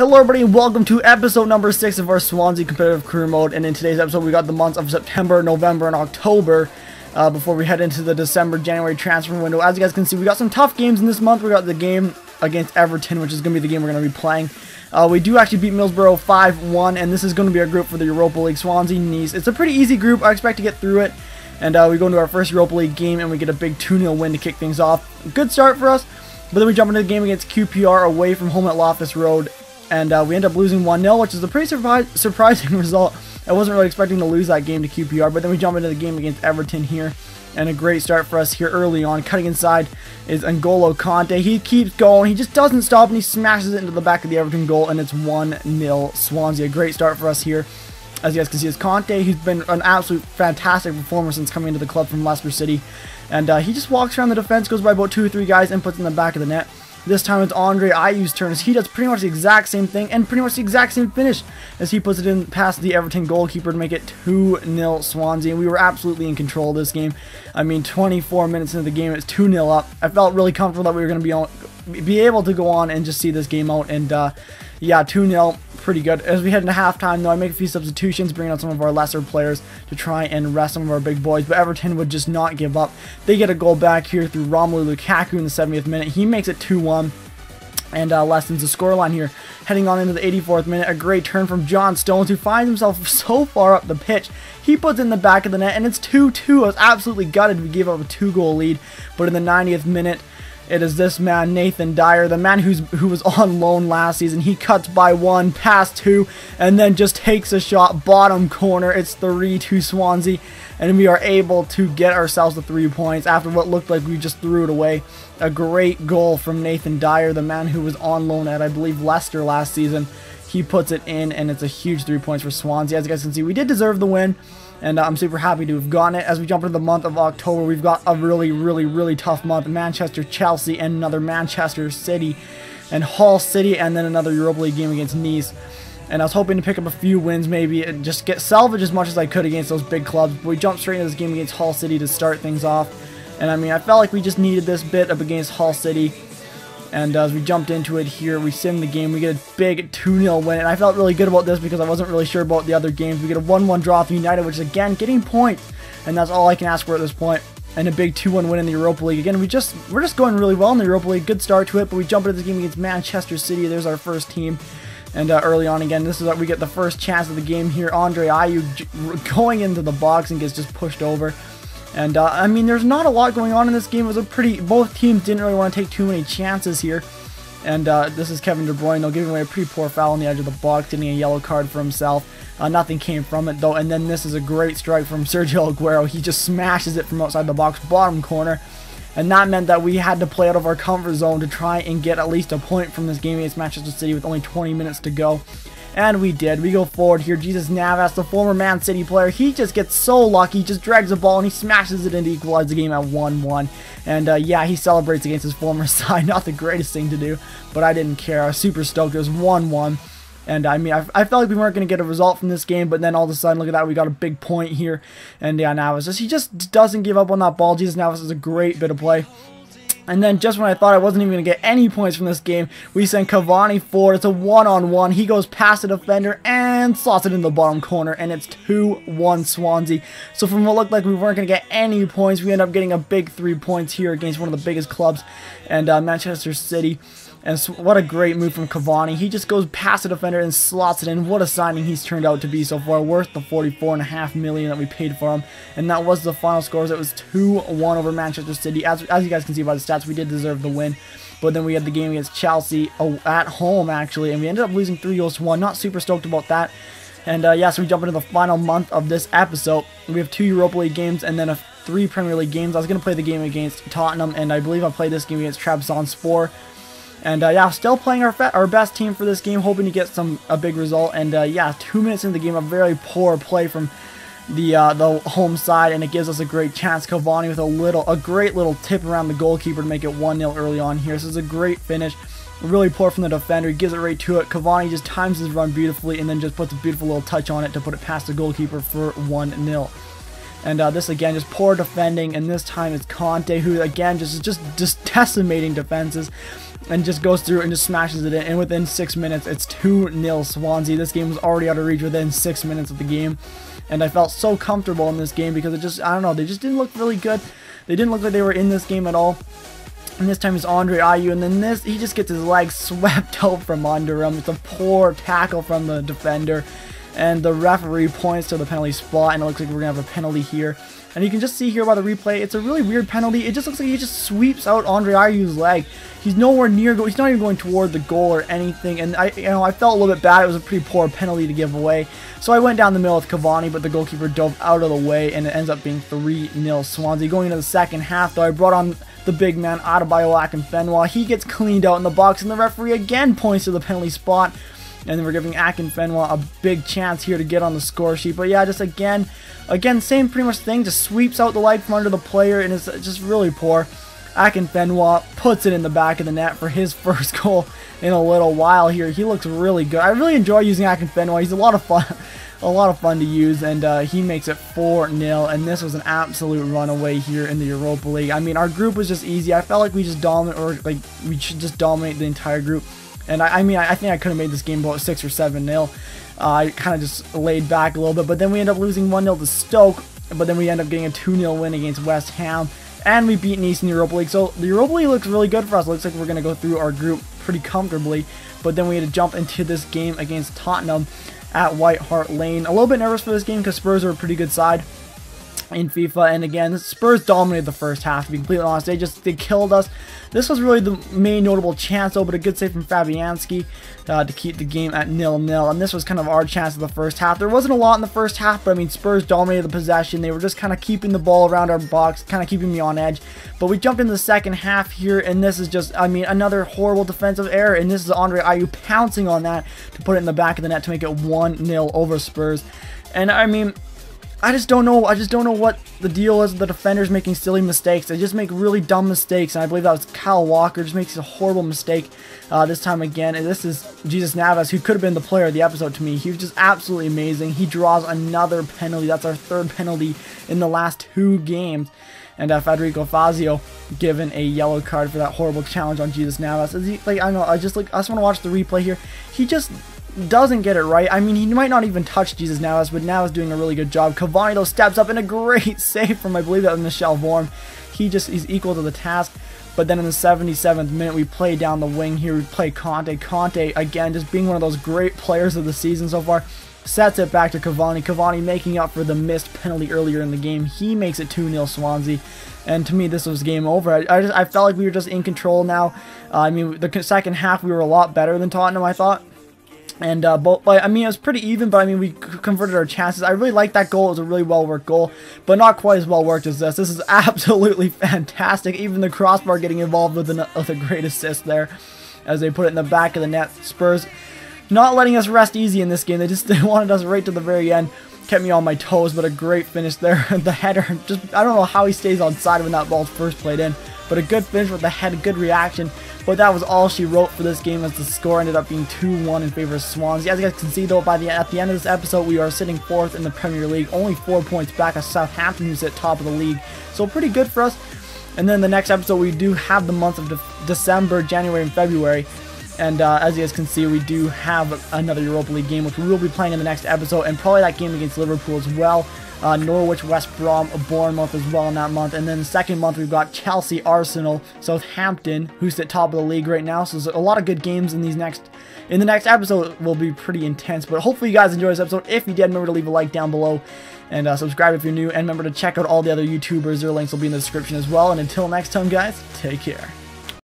Hello everybody and welcome to episode number 6 of our Swansea competitive career mode, and in today's episode we got the months of September, November, and October before we head into the December, January transfer window. As you guys can see, we got some tough games in this month. We got the game against Everton, which is going to be the game we're going to be playing. We do actually beat Middlesbrough 5-1, and this is going to be our group for the Europa League, Swansea, Nice. It's a pretty easy group. I expect to get through it, and we go into our first Europa League game and we get a big 2-0 win to kick things off. Good start for us, but then we jump into the game against QPR away from home at Loftus Road. And we end up losing 1-0, which is a pretty surprising result. I wasn't really expecting to lose that game to QPR, but then we jump into the game against Everton here. And a great start for us here early on. Cutting inside is N'Golo Kanté. He keeps going. He just doesn't stop, and he smashes it into the back of the Everton goal, and it's 1-0 Swansea. A great start for us here. As you guys can see, it's Kanté. He's been an absolute fantastic performer since coming into the club from Leicester City. And he just walks around the defense, goes by about 2 or 3 guys, and puts in the back of the net. This time it's Andre Ayew's turn, as he does pretty much the exact same thing and pretty much the exact same finish as he puts it in past the Everton goalkeeper to make it 2-0 Swansea. And we were absolutely in control of this game. I mean, 24 minutes into the game, it's 2-0 up. I felt really comfortable that we were going to be able to go on and just see this game out. And yeah, 2-0. Pretty good. As we head into halftime, though, I make a few substitutions, bringing out some of our lesser players to try and rest some of our big boys, but Everton would just not give up. They get a goal back here through Romelu Lukaku in the 70th minute. He makes it 2-1 and lessens the scoreline here. Heading on into the 84th minute, a great turn from John Stones, who finds himself so far up the pitch. He puts in the back of the net, and it's 2-2. I was absolutely gutted. We gave up a 2-goal lead, but in the 90th minute, it is this man, Nathan Dyer, the man who was on loan last season. He cuts by 1, past 2, and then just takes a shot, bottom corner. It's 3-2 Swansea, and we are able to get ourselves the 3 points after what looked like we just threw it away. A great goal from Nathan Dyer, the man who was on loan at, I believe, Leicester last season. He puts it in, and it's a huge 3 points for Swansea. As you guys can see, we did deserve the win, and I'm super happy to have gotten it. As we jump into the month of October, we've got a really tough month. Manchester, Chelsea, and another Manchester City, and Hull City, and then another Europa League game against Nice. And I was hoping to pick up a few wins maybe and just salvage as much as I could against those big clubs. But we jumped straight into this game against Hull City to start things off. And I mean, I felt like we just needed this bit up against Hull City. And as we jumped into it here, we sim the game. We get a big 2-0 win. And I felt really good about this because I wasn't really sure about the other games. We get a 1-1 draw for United, which is, again, getting points. And that's all I can ask for at this point. And a big 2-1 win in the Europa League. Again, we're just going really well in the Europa League. Good start to it. But we jump into this game against Manchester City. There's our first team. And early on again, this is we get the first chance of the game here. Andre Ayew going into the box and gets just pushed over. And, I mean, there's not a lot going on in this game. It was both teams didn't really want to take too many chances here. And this is Kevin De Bruyne, though, giving away a pretty poor foul on the edge of the box, getting a yellow card for himself. Nothing came from it, though. And then this is a great strike from Sergio Aguero. He just smashes it from outside the box, bottom corner. And that meant that we had to play out of our comfort zone to try and get at least a point from this game against Manchester City with only 20 minutes to go. And we did. We go forward here. Jesus Navas, the former Man City player, he just gets so lucky. He just drags the ball and he smashes it in to equalize the game at 1-1. And yeah, he celebrates against his former side. Not the greatest thing to do, but I didn't care. I was super stoked. It was 1-1. And I mean, I felt like we weren't going to get a result from this game, but then all of a sudden, look at that, we got a big point here. And yeah, Navas, he just doesn't give up on that ball. Jesus Navas is a great bit of play. And then just when I thought I wasn't even going to get any points from this game, we send Cavani forward. It's a one-on-one. He goes past the defender and slots it in the bottom corner. And it's 2-1 Swansea. So from what looked like we weren't going to get any points, we end up getting a big 3 points here against one of the biggest clubs. And Manchester City. And so what a great move from Cavani. He just goes past the defender and slots it in. What a signing he's turned out to be so far. Worth the $44.5 million that we paid for him. And that was the final scores. It was 2-1 over Manchester City. As you guys can see by the stats, we did deserve the win. But then we had the game against Chelsea at home, actually. And we ended up losing 3-1. Not super stoked about that. And yeah, so we jump into the final month of this episode. We have 2 Europa League games and then 3 Premier League games. I was going to play the game against Tottenham. And I believe I played this game against Trabzonspor. And yeah, still playing our best team for this game, hoping to get a big result. And yeah, 2 minutes into the game, a very poor play from the home side, and it gives us a great chance. Cavani with a great little tip around the goalkeeper to make it 1-0 early on here. So it's a great finish. Really poor from the defender. He gives it right to it. Cavani just times his run beautifully and then just puts a beautiful little touch on it to put it past the goalkeeper for 1-0. And this again, just poor defending, and this time it's Kanté, who again just decimating defenses. and just goes through and just smashes it in. And within 6 minutes, it's 2-0 Swansea. This game was already out of reach within 6 minutes of the game. And I felt so comfortable in this game because it just, I don't know, they just didn't look really good. They didn't look like they were in this game at all. And this time it's Andre Ayew, and then he just gets his leg swept out from under him. It's a poor tackle from the defender. And the referee points to the penalty spot, and it looks like we're going to have a penalty here. And you can just see here by the replay, it's a really weird penalty. It just looks like he just sweeps out Andre Ayew's leg. He's nowhere near, he's not even going toward the goal or anything. And I felt a little bit bad. It was a pretty poor penalty to give away. So I went down the middle with Cavani, but the goalkeeper dove out of the way, and it ends up being 3-0 Swansea. Going into the second half, though, I brought on the big man, Adebayo Akinfenwa. He gets cleaned out in the box, and the referee again points to the penalty spot. And then we're giving Akinfenwa a big chance here to get on the score sheet. But yeah, just again, same pretty much thing. Just sweeps out the leg from under the player, and it's just really poor. Akinfenwa puts it in the back of the net for his first goal in a little while here. He looks really good. I really enjoy using Akinfenwa. He's a lot of fun to use, and he makes it 4-0. And this was an absolute runaway here in the Europa League. I mean, our group was just easy. I felt like we just we should just dominate the entire group. And I think I could have made this game about 6 or 7-0. I kind of just laid back a little bit, but then we end up losing 1-0 to Stoke, but then we end up getting a 2-0 win against West Ham, and we beat Nice in the Europa League. So the Europa League looks really good for us. It looks like we're going to go through our group pretty comfortably, but then we had to jump into this game against Tottenham at White Hart Lane. A little bit nervous for this game because Spurs are a pretty good side in FIFA, and again, Spurs dominated the first half, to be completely honest. They killed us. This was really the main notable chance, though, but a good save from Fabianski to keep the game at 0-0, and this was kind of our chance of the first half. There wasn't a lot in the first half, but I mean, Spurs dominated the possession. They were just kind of keeping the ball around our box, kind of keeping me on edge, but we jumped into the second half here, and this is just, I mean, another horrible defensive error, and this is Andre Ayew pouncing on that to put it in the back of the net to make it 1-0 over Spurs. And I mean, I just don't know what the deal is with the defenders making silly mistakes. They just make really dumb mistakes, and I believe that was Kyle Walker. Just makes a horrible mistake this time again. And this is Jesus Navas, who could have been the player of the episode to me. He was just absolutely amazing. He draws another penalty. That's our third penalty in the last 2 games. And Federico Fazio given a yellow card for that horrible challenge on Jesus Navas. I don't know. I just want to watch the replay here. He just doesn't get it right. I mean, he might not even touch Jesus Navas, but Navas doing a really good job. Cavani, though, steps up in a great save from, I believe that was Michel Vorm. He's equal to the task. But then in the 77th minute, we play down the wing here. We play Conte. Conte, again, just being one of those great players of the season so far, sets it back to Cavani. Cavani making up for the missed penalty earlier in the game. He makes it 2-0 Swansea. And to me, this was game over. I felt like we were just in control now. I mean, the second half, we were a lot better than Tottenham, I thought. And I mean, it was pretty even, but I mean, we converted our chances. I really liked that goal. It was a really well-worked goal, but not quite as well-worked as this. This is absolutely fantastic. Even the crossbar getting involved with a great assist there as they put it in the back of the net. Spurs not letting us rest easy in this game. They wanted us right to the very end. Kept me on my toes, but a great finish there. The header, I don't know how he stays on side when that ball's first played in, but a good finish with the head, a good reaction. But that was all she wrote for this game, as the score ended up being 2-1 in favor of Swansea. As you guys can see, though, at the end of this episode, we are sitting 4th in the Premier League, only 4 points back of Southampton, who's at top of the league. So pretty good for us. And then the next episode, we do have the months of December, January, and February. And as you guys can see, we do have another Europa League game, which we will be playing in the next episode, and probably that game against Liverpool as well. Norwich, West Brom, Bournemouth as well in that month. And then the second month, we've got Chelsea, Arsenal, Southampton, who's at top of the league right now. So there's a lot of good games in the next episode. Will be pretty intense. But hopefully you guys enjoyed this episode. If you did, remember to leave a like down below. And subscribe if you're new. And remember to check out all the other YouTubers. Their links will be in the description as well. And until next time, guys, take care.